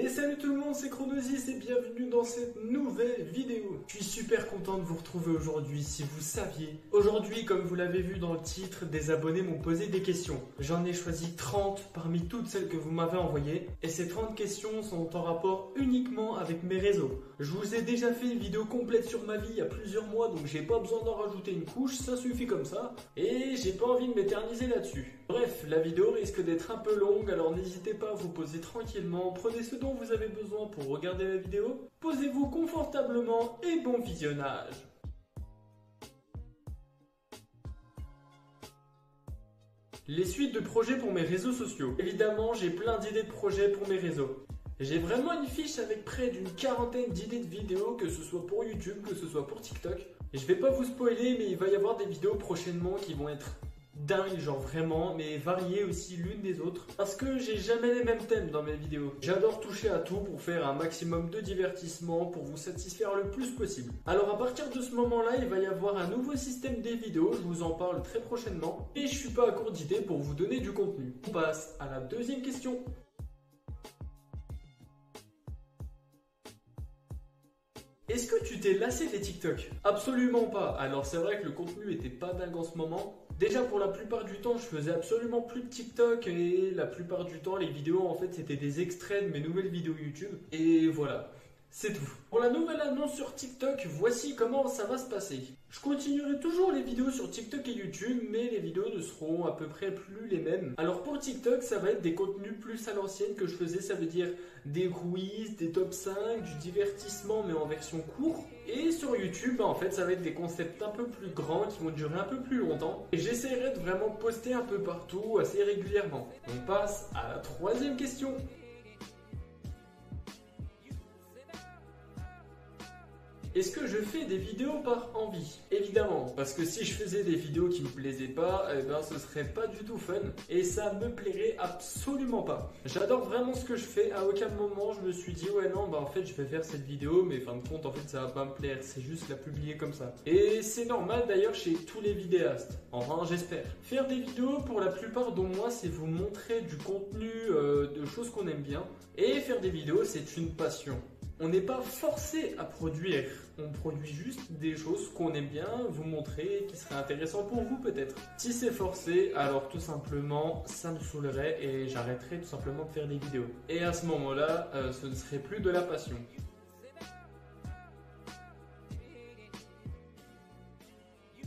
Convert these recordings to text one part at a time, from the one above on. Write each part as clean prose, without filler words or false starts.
Et salut tout le monde, c'est Chronosis et bienvenue dans cette nouvelle vidéo. Je suis super content de vous retrouver aujourd'hui. Si vous saviez, aujourd'hui, comme vous l'avez vu dans le titre, des abonnés m'ont posé des questions. J'en ai choisi 30 parmi toutes celles que vous m'avez envoyées. Et ces 30 questions sont en rapport uniquement avec mes réseaux. Je vous ai déjà fait une vidéo complète sur ma vie il y a plusieurs mois, donc j'ai pas besoin d'en rajouter une couche, ça suffit comme ça. Et j'ai pas envie de m'éterniser là-dessus. Bref, la vidéo risque d'être un peu longue, alors n'hésitez pas à vous poser tranquillement, prenez ce dont vous avez besoin pour regarder la vidéo, posez-vous confortablement et bon visionnage. Les suites de projets pour mes réseaux sociaux. Évidemment, j'ai plein d'idées de projets pour mes réseaux. J'ai vraiment une fiche avec près d'une quarantaine d'idées de vidéos, que ce soit pour YouTube, que ce soit pour TikTok. Et je vais pas vous spoiler, mais il va y avoir des vidéos prochainement qui vont être dingue, genre vraiment, mais variées aussi l'une des autres, parce que j'ai jamais les mêmes thèmes dans mes vidéos. J'adore toucher à tout pour faire un maximum de divertissement, pour vous satisfaire le plus possible. Alors à partir de ce moment-là, il va y avoir un nouveau système des vidéos, je vous en parle très prochainement, et je suis pas à court d'idées pour vous donner du contenu. On passe à la deuxième question. Est-ce que tu t'es lassé des TikTok? Absolument pas. Alors c'est vrai que le contenu était pas dingue en ce moment. Déjà pour la plupart du temps je faisais absolument plus de TikTok et la plupart du temps les vidéos en fait c'était des extraits de mes nouvelles vidéos YouTube. Et voilà. C'est tout. Pour la nouvelle annonce sur TikTok, voici comment ça va se passer. Je continuerai toujours les vidéos sur TikTok et YouTube, mais les vidéos ne seront à peu près plus les mêmes. Alors pour TikTok, ça va être des contenus plus à l'ancienne que je faisais, ça veut dire des quiz, des top 5, du divertissement mais en version courte. Et sur YouTube, en fait, ça va être des concepts un peu plus grands qui vont durer un peu plus longtemps. Et j'essaierai de vraiment poster un peu partout assez régulièrement. On passe à la troisième question. Est-ce que je fais des vidéos par envie? Évidemment, parce que si je faisais des vidéos qui me plaisaient pas, eh ben ce serait pas du tout fun et ça me plairait absolument pas. J'adore vraiment ce que je fais, à aucun moment je me suis dit ouais non bah en fait je vais faire cette vidéo mais fin de compte en fait ça va pas me plaire, c'est juste la publier comme ça. Et c'est normal d'ailleurs chez tous les vidéastes, enfin j'espère. Faire des vidéos pour la plupart de moi c'est vous montrer du contenu de choses qu'on aime bien et faire des vidéos c'est une passion. On n'est pas forcé à produire, on produit juste des choses qu'on aime bien vous montrer qui seraient intéressantes pour vous peut-être. Si c'est forcé, alors tout simplement ça me saoulerait et j'arrêterais tout simplement de faire des vidéos. Et à ce moment-là, ce ne serait plus de la passion.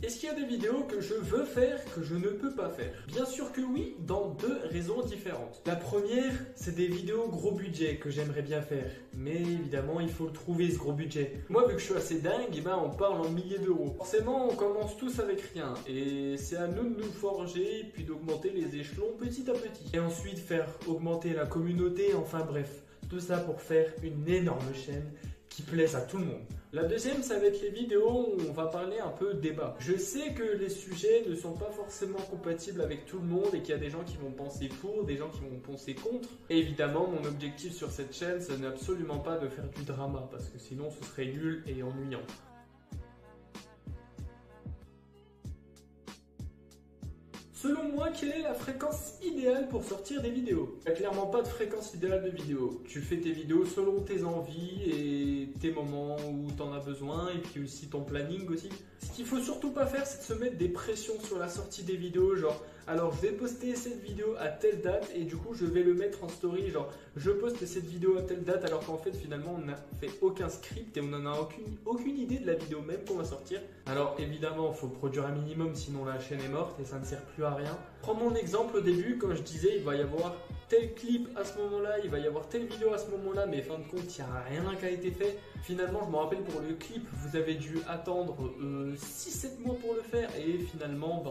Est-ce qu'il y a des vidéos que je veux faire que je ne peux pas faire? Bien sûr que oui, dans deux raisons différentes. La première, c'est des vidéos gros budget que j'aimerais bien faire. Mais évidemment, il faut le trouver ce gros budget. Moi, vu que je suis assez dingue, eh ben, on parle en milliers d'euros. Forcément, on commence tous avec rien. Et c'est à nous de nous forger, puis d'augmenter les échelons petit à petit. Et ensuite, faire augmenter la communauté, enfin bref. Tout ça pour faire une énorme chaîne qui plaise à tout le monde. La deuxième, ça va être les vidéos où on va parler un peu débat. Je sais que les sujets ne sont pas forcément compatibles avec tout le monde et qu'il y a des gens qui vont penser pour, des gens qui vont penser contre. Et évidemment, mon objectif sur cette chaîne, ce n'est absolument pas de faire du drama parce que sinon ce serait nul et ennuyant. Selon moi, quelle est la fréquence idéale pour sortir des vidéos? Il n'y a clairement pas de fréquence idéale de vidéo. Tu fais tes vidéos selon tes envies et tes moments où tu en as besoin et puis aussi ton planning aussi. Ce qu'il faut surtout pas faire, c'est de se mettre des pressions sur la sortie des vidéos, genre alors je vais poster cette vidéo à telle date et du coup je vais le mettre en story, genre je poste cette vidéo à telle date alors qu'en fait finalement on n'a fait aucun script et on n'en a aucune idée de la vidéo même qu'on va sortir. Alors évidemment il faut produire un minimum sinon la chaîne est morte et ça ne sert plus à rien. Prends mon exemple au début quand je disais il va y avoir tel clip à ce moment-là, il va y avoir telle vidéo à ce moment-là, mais fin de compte il n'y a rien qui a été fait. Finalement je me rappelle pour le clip vous avez dû attendre 6-7 mois pour le faire et finalement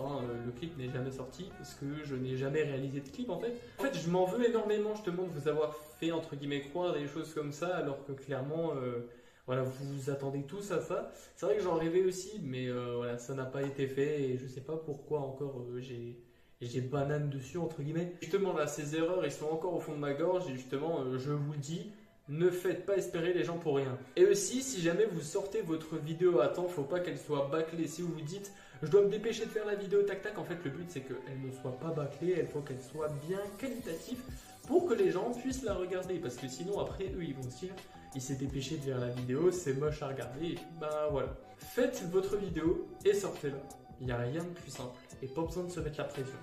le clip n'est jamais sorti parce que je n'ai jamais réalisé de clip en fait. En fait je m'en veux énormément justement de vous avoir fait entre guillemets croire des choses comme ça alors que clairement voilà, vous vous attendez tous à ça. C'est vrai que j'en rêvais aussi mais voilà, ça n'a pas été fait et je sais pas pourquoi encore j'ai banane dessus entre guillemets. Justement là ces erreurs ils sont encore au fond de ma gorge et justement je vous le dis, ne faites pas espérer les gens pour rien. Et aussi, si jamais vous sortez votre vidéo à temps, faut pas qu'elle soit bâclée. Si vous vous dites, je dois me dépêcher de faire la vidéo tac tac, en fait le but c'est qu'elle ne soit pas bâclée, il faut qu'elle soit bien qualitative pour que les gens puissent la regarder. Parce que sinon, après, eux, ils vont se dire, il s'est dépêché de faire la vidéo, c'est moche à regarder, et puis bah voilà. Faites votre vidéo et sortez-la. Il n'y a rien de plus simple, et pas besoin de se mettre la pression.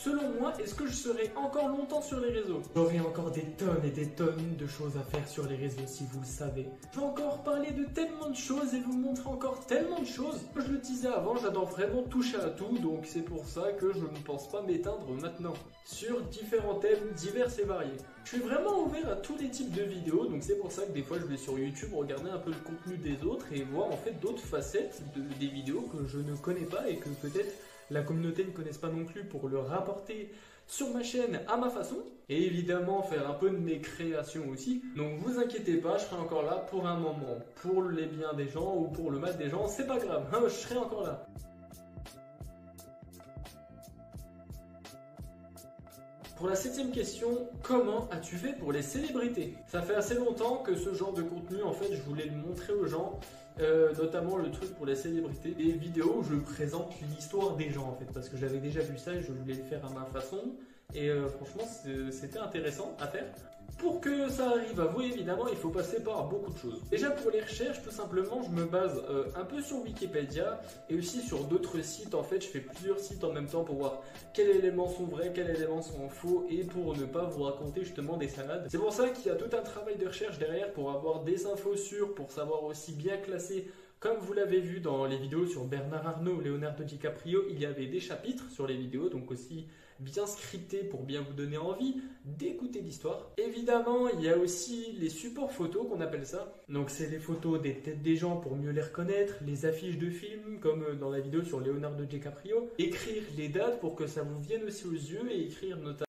Selon moi, est-ce que je serai encore longtemps sur les réseaux? J'aurai encore des tonnes et des tonnes de choses à faire sur les réseaux si vous le savez. Je vais encore parler de tellement de choses et vous montrer encore tellement de choses. Comme je le disais avant, j'adore vraiment toucher à tout, donc c'est pour ça que je ne pense pas m'éteindre maintenant. Sur différents thèmes divers et variés. Je suis vraiment ouvert à tous les types de vidéos, donc c'est pour ça que des fois je vais sur YouTube regarder un peu le contenu des autres et voir en fait d'autres facettes des vidéos que je ne connais pas et que peut-être la communauté ne connaisse pas non plus, pour le rapporter sur ma chaîne à ma façon. Et évidemment faire un peu de mes créations aussi. Donc vous inquiétez pas, je serai encore là pour un moment. Pour les biens des gens ou pour le mal des gens, c'est pas grave, hein, je serai encore là. Pour la 7e question, comment as-tu fait pour les célébrités? Ça fait assez longtemps que ce genre de contenu, en fait, je voulais le montrer aux gens. Notamment le truc pour les célébrités, des vidéos où je présente l'histoire des gens en fait, parce que j'avais déjà vu ça et je voulais le faire à ma façon, et franchement c'était intéressant à faire. Pour que ça arrive à vous, évidemment, il faut passer par beaucoup de choses. Déjà pour les recherches, tout simplement, je me base un peu sur Wikipédia et aussi sur d'autres sites. En fait, je fais plusieurs sites en même temps pour voir quels éléments sont vrais, quels éléments sont faux et pour ne pas vous raconter justement des salades. C'est pour ça qu'il y a tout un travail de recherche derrière pour avoir des infos sûres, pour savoir aussi bien classer. Comme vous l'avez vu dans les vidéos sur Bernard Arnault, Leonardo DiCaprio, il y avait des chapitres sur les vidéos, donc aussi bien scriptés pour bien vous donner envie d'écouter l'histoire. Évidemment, il y a aussi les supports photos qu'on appelle ça. Donc c'est les photos des têtes des gens pour mieux les reconnaître, les affiches de films comme dans la vidéo sur Leonardo DiCaprio. Écrire les dates pour que ça vous vienne aussi aux yeux et écrire notamment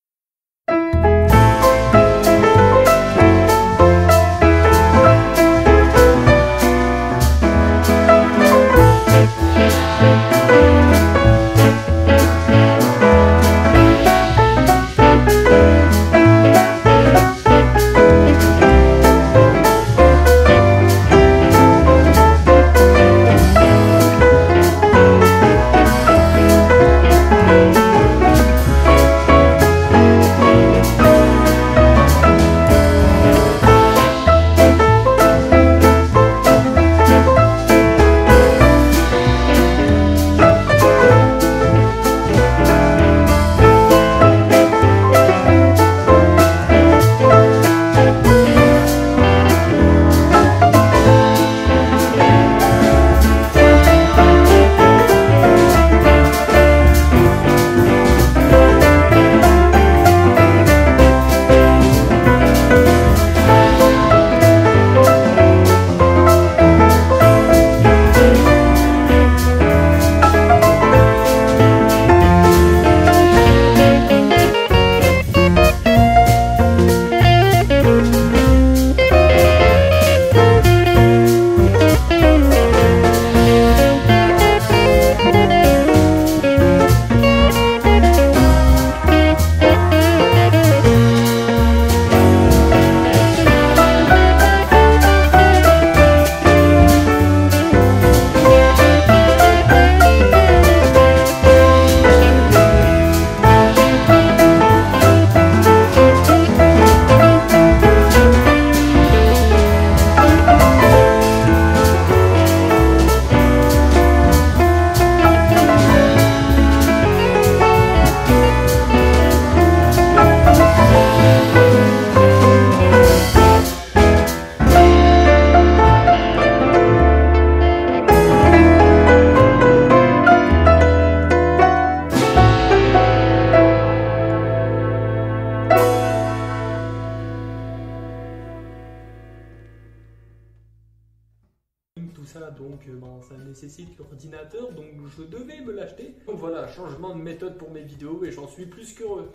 tout ça, donc ça nécessite l'ordinateur, donc je devais me l'acheter. Donc voilà, changement de méthode pour mes vidéos et j'en suis plus qu'heureux.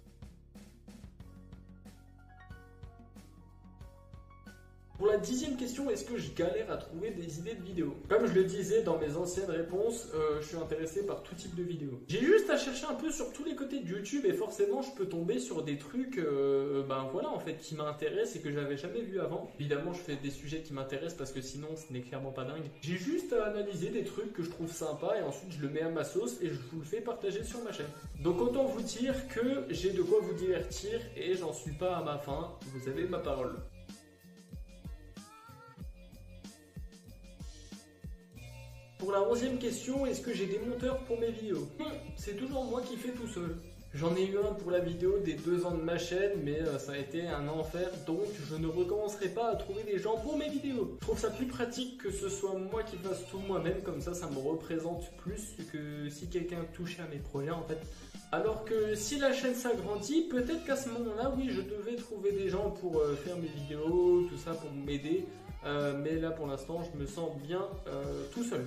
Pour la 10e question, est-ce que je galère à trouver des idées de vidéos? Comme je le disais dans mes anciennes réponses, je suis intéressé par tout type de vidéos. J'ai juste à chercher un peu sur tous les côtés de YouTube et forcément je peux tomber sur des trucs voilà en fait qui m'intéressent et que j'avais jamais vu avant. Évidemment je fais des sujets qui m'intéressent parce que sinon ce n'est clairement pas dingue. J'ai juste à analyser des trucs que je trouve sympas et ensuite je le mets à ma sauce et je vous le fais partager sur ma chaîne. Donc autant vous dire que j'ai de quoi vous divertir et j'en suis pas à ma fin, vous avez ma parole. Pour la 11e question, est-ce que j'ai des monteurs pour mes vidéos? C'est toujours moi qui fais tout seul. J'en ai eu un pour la vidéo des 2 ans de ma chaîne, mais ça a été un enfer, donc je ne recommencerai pas à trouver des gens pour mes vidéos. Je trouve ça plus pratique que ce soit moi qui fasse tout moi-même, comme ça me représente plus que si quelqu'un touchait à mes projets en fait. Alors que si la chaîne s'agrandit, peut-être qu'à ce moment-là, oui, je devais trouver des gens pour faire mes vidéos, tout ça pour m'aider. Mais là pour l'instant, je me sens bien tout seul.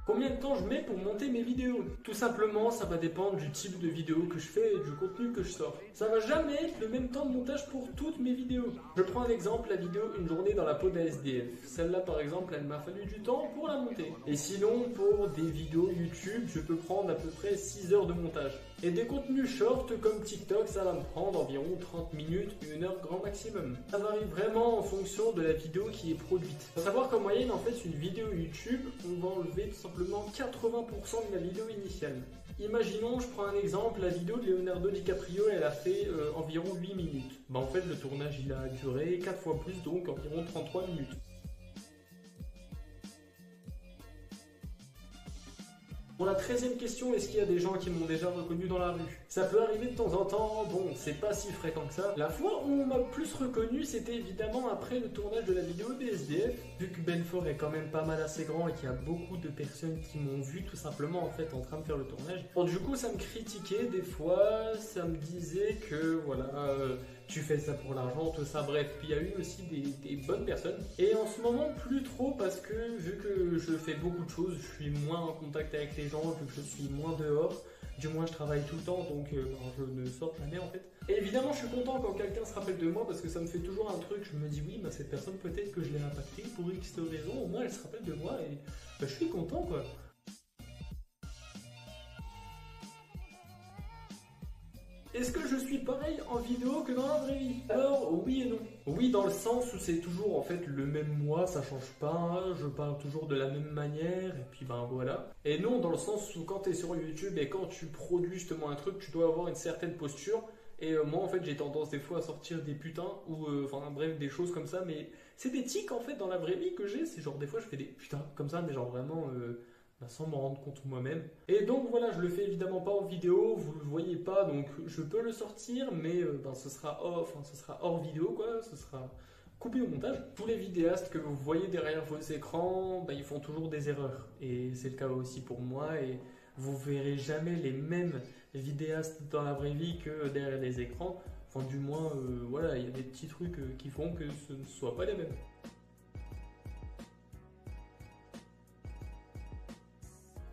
Combien de temps je mets pour monter mes vidéos? Tout simplement, ça va dépendre du type de vidéo que je fais et du contenu que je sors. Ça va jamais être le même temps de montage pour toutes mes vidéos. Je prends un exemple, la vidéo Une journée dans la peau d'un SDF. Celle-là par exemple, elle m'a fallu du temps pour la monter. Et sinon, pour des vidéos YouTube, je peux prendre à peu près 6 heures de montage. Et des contenus short comme TikTok, ça va me prendre environ 30 minutes, 1 heure grand maximum. Ça varie vraiment en fonction de la vidéo qui est produite. Il faut savoir qu'en moyenne, en fait, une vidéo YouTube, on va enlever tout simplement 80% de la vidéo initiale. Imaginons, je prends un exemple, la vidéo de Leonardo DiCaprio, elle a fait environ 8 minutes. En fait, le tournage, il a duré 4 fois plus, donc environ 33 minutes. Pour la 13e question, est-ce qu'il y a des gens qui m'ont déjà reconnu dans la rue? Ça peut arriver de temps en temps, bon, c'est pas si fréquent que ça. La fois où on m'a plus reconnu, c'était évidemment après le tournage de la vidéo des SDF. Vu que Belfort est quand même pas mal assez grand et qu'il y a beaucoup de personnes qui m'ont vu tout simplement en fait en train de faire le tournage. Bon, du coup, ça me critiquait des fois, ça me disait que voilà, tu fais ça pour l'argent, tout ça, bref. Puis il y a eu aussi des bonnes personnes. Et en ce moment, plus trop parce que vu que je fais beaucoup de choses, je suis moins en contact avec les gens, vu que je suis moins dehors. Du moins je travaille tout le temps, donc je ne sors jamais en fait. Et évidemment je suis content quand quelqu'un se rappelle de moi parce que ça me fait toujours un truc, je me dis oui, cette personne peut-être que je l'ai impactée pour X raison, au moins elle se rappelle de moi et je suis content quoi. Est-ce que je suis pareil en vidéo que dans la vraie vie? Alors oui et non. Oui dans le sens où c'est toujours en fait le même moi, ça change pas, je parle toujours de la même manière et puis voilà. Et non dans le sens où quand tu es sur YouTube et quand tu produis justement un truc, tu dois avoir une certaine posture. Et moi en fait j'ai tendance des fois à sortir des putains ou bref des choses comme ça, mais c'est des tics en fait dans la vraie vie que j'ai, c'est genre des fois je fais des putains comme ça mais genre vraiment... sans m'en rendre compte moi-même. Et donc voilà, je le fais évidemment pas en vidéo, vous le voyez pas, donc je peux le sortir, mais ce sera ce sera hors vidéo quoi, ce sera coupé au montage. Tous les vidéastes que vous voyez derrière vos écrans, ils font toujours des erreurs. Et c'est le cas aussi pour moi, et vous verrez jamais les mêmes vidéastes dans la vraie vie que derrière les écrans. Enfin du moins, voilà, il y a des petits trucs qui font que ce ne soit pas les mêmes.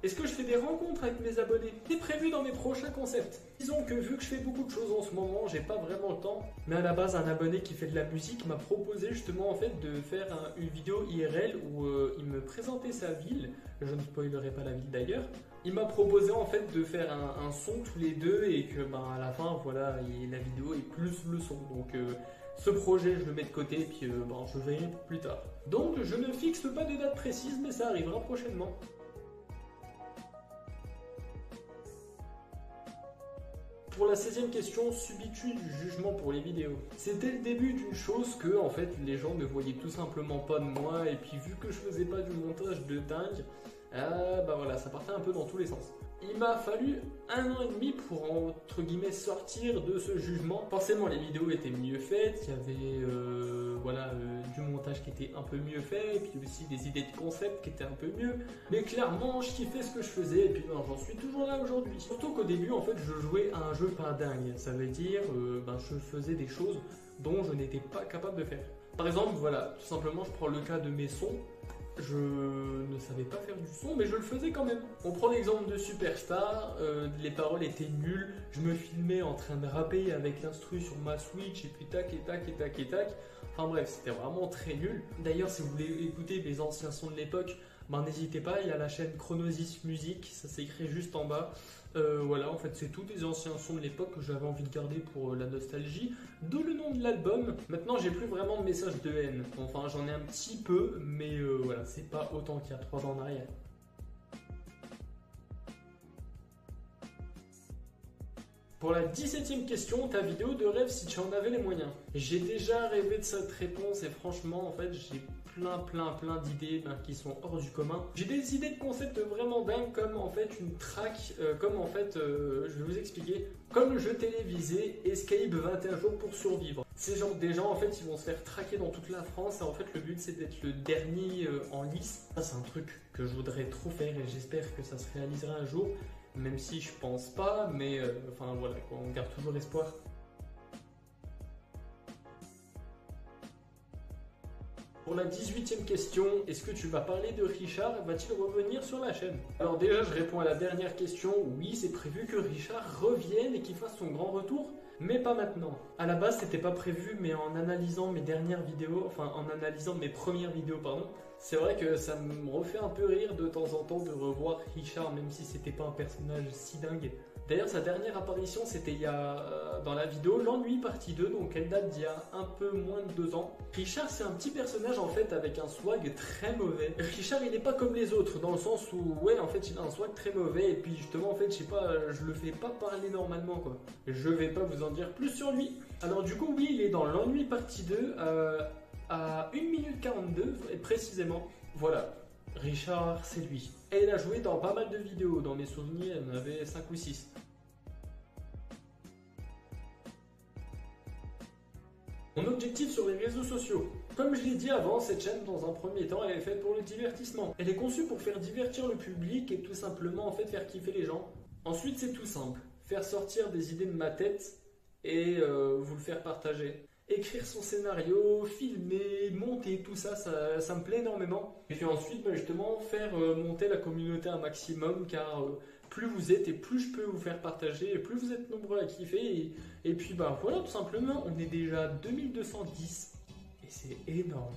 Est-ce que je fais des rencontres avec mes abonnés? C'est prévu dans mes prochains concepts. Disons que vu que je fais beaucoup de choses en ce moment, j'ai pas vraiment le temps. Mais à la base, un abonné qui fait de la musique m'a proposé justement en fait de faire une vidéo IRL où il me présentait sa ville. Je ne spoilerai pas la ville d'ailleurs. Il m'a proposé en fait de faire un son tous les deux et que à la fin, voilà, la vidéo est plus le son. Donc ce projet, je le mets de côté et puis je verrai pour plus tard. Donc je ne fixe pas de date précise, mais ça arrivera prochainement. Pour la 16e question, subis-tu du jugement pour les vidéos? C'était le début d'une chose que en fait les gens ne voyaient tout simplement pas de moi et puis vu que je faisais pas du montage de dingue, voilà, ça partait un peu dans tous les sens. Il m'a fallu 1 an et demi pour entre guillemets sortir de ce jugement. Forcément les vidéos étaient mieux faites, il y avait du montage qui était un peu mieux fait et puis aussi des idées de concept qui étaient un peu mieux. Mais clairement je kiffais ce que je faisais et puis j'en suis toujours là aujourd'hui. Surtout qu'au début en fait je jouais à un jeu pas dingue, ça veut dire je faisais des choses dont je n'étais pas capable de faire. Par exemple voilà, tout simplement je prends le cas de mes sons. je ne savais pas faire du son, mais je le faisais quand même. On prend l'exemple de Superstar, les paroles étaient nulles, je me filmais en train de rapper avec l'instru sur ma Switch, et puis tac et tac et tac et tac. Enfin bref, c'était vraiment très nul. D'ailleurs, si vous voulez écouter mes anciens sons de l'époque, ben, n'hésitez pas, il y a la chaîne Chronosis Music, ça s'écrit juste en bas. Voilà, en fait, c'est tous des anciens sons de l'époque que j'avais envie de garder pour la nostalgie, d'où le nom de l'album. Maintenant, j'ai plus vraiment de messages de haine. Enfin, j'en ai un petit peu, mais voilà, c'est pas autant qu'il y a 3 ans en arrière. Pour la 17e question, ta vidéo de rêve si tu en avais les moyens. J'ai déjà rêvé de cette réponse et franchement, en fait, j'ai plein d'idées qui sont hors du commun. J'ai des idées de concepts vraiment dingues comme en fait une track, comme en fait, je vais vous expliquer, comme le jeu télévisé Escape 21 jours pour survivre. C'est genre des gens en fait ils vont se faire traquer dans toute la France et en fait le but c'est d'être le dernier en lice. Ça c'est un truc que je voudrais trop faire et j'espère que ça se réalisera un jour. Même si je pense pas, mais enfin voilà, quoi, on garde toujours espoir. Pour la 18e question, est-ce que tu vas parler de Richard? Va-t-il revenir sur la chaîne? Alors déjà, je réponds à la dernière question. Oui, c'est prévu que Richard revienne et qu'il fasse son grand retour, mais pas maintenant. À la base, c'était pas prévu, mais en analysant mes dernières vidéos, enfin en analysant mes premières vidéos, pardon, c'est vrai que ça me refait un peu rire de temps en temps de revoir Richard, même si c'était pas un personnage si dingue. D'ailleurs, sa dernière apparition, c'était il y a dans la vidéo L'Ennui partie 2, donc elle date d'il y a un peu moins de 2 ans. Richard, c'est un petit personnage en fait avec un swag très mauvais. Richard, il n'est pas comme les autres, dans le sens où, ouais, en fait, il a un swag très mauvais, et puis justement, en fait, je sais pas, je le fais pas parler normalement, quoi. Je vais pas vous en dire plus sur lui. Alors, du coup, oui, il est dans L'Ennui partie 2, à 1 minute 42, et précisément, voilà. Richard, c'est lui. Et il a joué dans pas mal de vidéos. Dans mes souvenirs, il y en avait 5 ou 6. Mon objectif sur les réseaux sociaux. Comme je l'ai dit avant, cette chaîne, dans un premier temps, elle est faite pour le divertissement. Elle est conçue pour faire divertir le public et tout simplement, en fait, faire kiffer les gens. Ensuite, c'est tout simple. Faire sortir des idées de ma tête et vous le faire partager. Écrire son scénario, filmer, monter, tout ça, ça me plaît énormément. Et puis ensuite, justement, faire monter la communauté un maximum, car plus vous êtes et plus je peux vous faire partager, et plus vous êtes nombreux à kiffer. Et puis bah voilà, tout simplement, on est déjà 2210, et c'est énorme.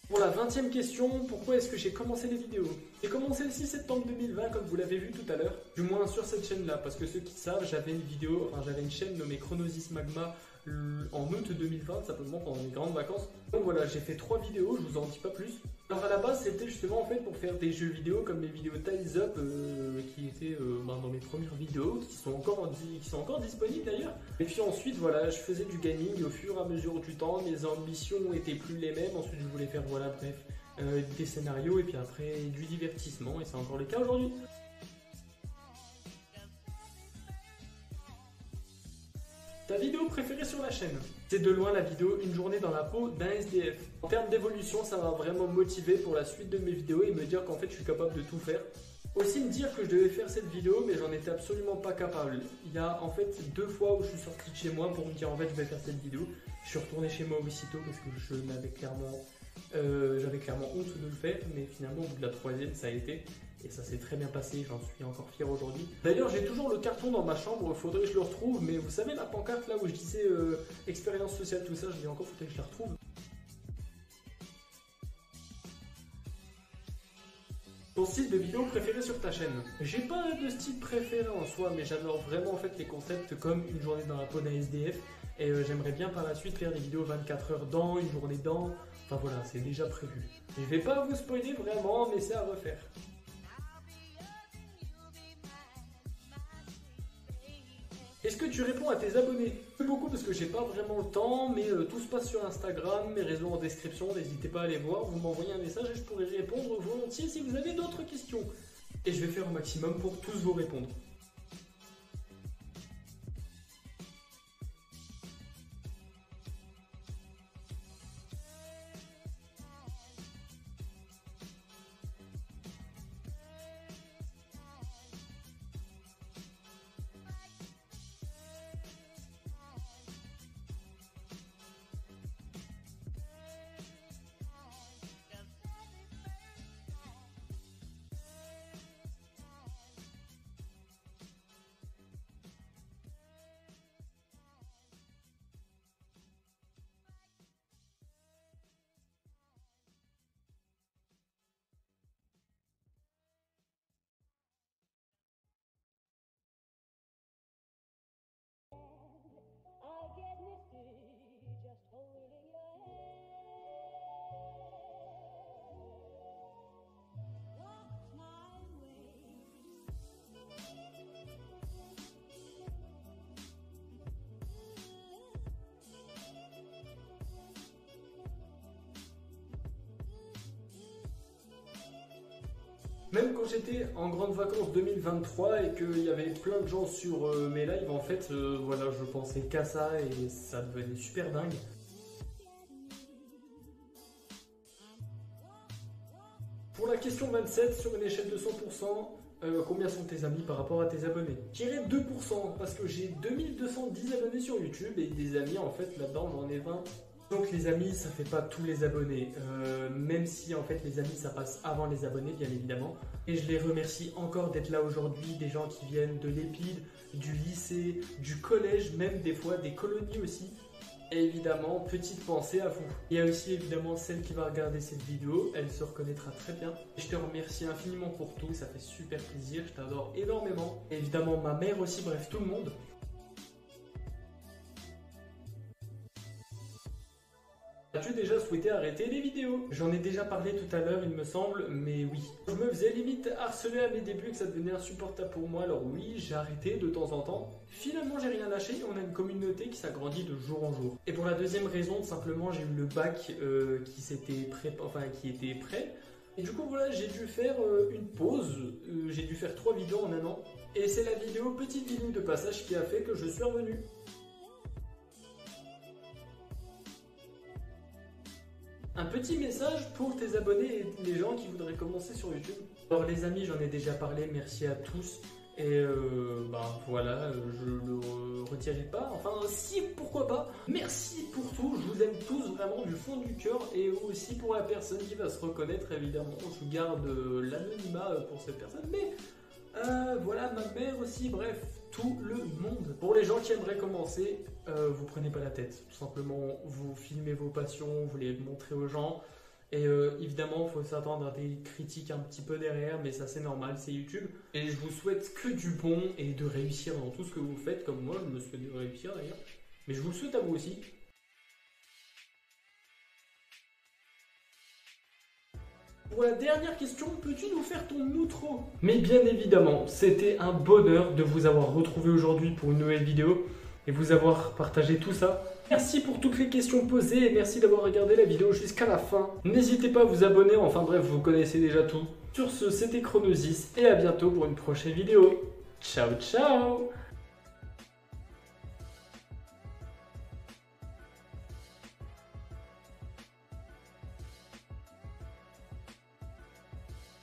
Pour la 20e question, pourquoi est-ce que j'ai commencé les vidéos? J'ai commencé le 6 septembre 2020, comme vous l'avez vu tout à l'heure, du moins sur cette chaîne-là, parce que ceux qui savent, j'avais une chaîne nommée Chronosis Magma en août 2020, simplement pendant mes grandes vacances. Donc voilà, j'ai fait 3 vidéos, je vous en dis pas plus. Alors à la base, c'était justement en fait pour faire des jeux vidéo comme mes vidéos Tiles Up, qui étaient dans mes premières vidéos, qui sont encore disponibles d'ailleurs. Et puis ensuite, voilà, je faisais du gaming au fur et à mesure du temps, mes ambitions étaient plus les mêmes. Ensuite, je voulais faire, voilà, bref, des scénarios et puis après du divertissement, et c'est encore le cas aujourd'hui. Ta vidéo préférée sur la chaîne? C'est de loin la vidéo Une journée dans la peau d'un SDF. En termes d'évolution, ça m'a vraiment motivé pour la suite de mes vidéos et me dire qu'en fait je suis capable de tout faire. Aussi me dire que je devais faire cette vidéo, mais j'en étais absolument pas capable. Il y a en fait 2 fois où je suis sorti de chez moi pour me dire en fait je vais faire cette vidéo. Je suis retourné chez moi aussitôt parce que j'avais clairement honte de le faire, mais finalement au bout de la 3e ça a été. Et ça s'est très bien passé, j'en suis encore fier aujourd'hui. D'ailleurs, j'ai toujours le carton dans ma chambre, faudrait que je le retrouve, mais vous savez la pancarte là où je disais expérience sociale, tout ça, je dis encore, faudrait que je la retrouve. Ton style de vidéo préféré sur ta chaîne? J'ai pas de style préféré en soi, mais j'adore vraiment en fait les concepts comme Une journée dans la peau d'un SDF. Et j'aimerais bien par la suite faire des vidéos 24 heures dans, une journée dans. Enfin voilà, c'est déjà prévu. Je vais pas vous spoiler vraiment, mais c'est à refaire. Est-ce que tu réponds à tes abonnés? Plus beaucoup parce que j'ai pas vraiment le temps, mais tout se passe sur Instagram, mes réseaux en description, n'hésitez pas à aller voir, vous m'envoyez un message et je pourrai répondre volontiers si vous avez d'autres questions. Et je vais faire au maximum pour tous vous répondre. Même quand j'étais en grandes vacances 2023 et qu'il y avait plein de gens sur mes lives, en fait, voilà, je pensais qu'à ça et ça devenait super dingue. Pour la question 27, sur une échelle de 100%, combien sont tes amis par rapport à tes abonnés? Je dirais 2% parce que j'ai 2210 abonnés sur YouTube et des amis, en fait, là-dedans, j'en ai 20. Donc les amis, ça fait pas tous les abonnés, même si en fait les amis ça passe avant les abonnés bien évidemment. Et je les remercie encore d'être là aujourd'hui, des gens qui viennent de l'Épide, du lycée, du collège, même des fois des colonies aussi. Et évidemment, petite pensée à vous. Il y a aussi évidemment celle qui va regarder cette vidéo, elle se reconnaîtra très bien. Je te remercie infiniment pour tout, ça fait super plaisir, je t'adore énormément. Et évidemment ma mère aussi, bref tout le monde. As-tu déjà souhaité arrêter les vidéos? J'en ai déjà parlé tout à l'heure, il me semble, mais oui. Je me faisais limite harceler à mes débuts et que ça devenait insupportable pour moi, alors oui, j'ai arrêté de temps en temps. Finalement, j'ai rien lâché, on a une communauté qui s'agrandit de jour en jour. Et pour la deuxième raison, simplement, j'ai eu le bac qui était prêt. Et du coup, voilà, j'ai dû faire une pause, j'ai dû faire 3 vidéos en un an. Et c'est la petite vidéo de passage qui a fait que je suis revenu. Un petit message pour tes abonnés et les gens qui voudraient commencer sur YouTube. Alors les amis, j'en ai déjà parlé, merci à tous. Et voilà, je le retirerai pas. Enfin si, pourquoi pas. Merci pour tout, je vous aime tous vraiment du fond du cœur. Et aussi pour la personne qui va se reconnaître, évidemment. Je garde l'anonymat pour cette personne. Mais voilà, ma mère aussi, bref, tout le monde. Pour les gens qui aimeraient commencer, vous prenez pas la tête. Tout simplement, vous filmez vos passions, vous les montrez aux gens. Et évidemment, il faut s'attendre à des critiques un petit peu derrière, mais ça c'est normal, c'est YouTube. Et je vous souhaite que du bon et de réussir dans tout ce que vous faites, comme moi, je me souhaite de réussir d'ailleurs. Mais je vous le souhaite à vous aussi. Pour la dernière question, peux-tu nous faire ton outro? Mais bien évidemment, c'était un bonheur de vous avoir retrouvé aujourd'hui pour une nouvelle vidéo et vous avoir partagé tout ça. Merci pour toutes les questions posées et merci d'avoir regardé la vidéo jusqu'à la fin. N'hésitez pas à vous abonner, enfin bref, vous connaissez déjà tout. Sur ce, c'était Chronosis et à bientôt pour une prochaine vidéo. Ciao ciao!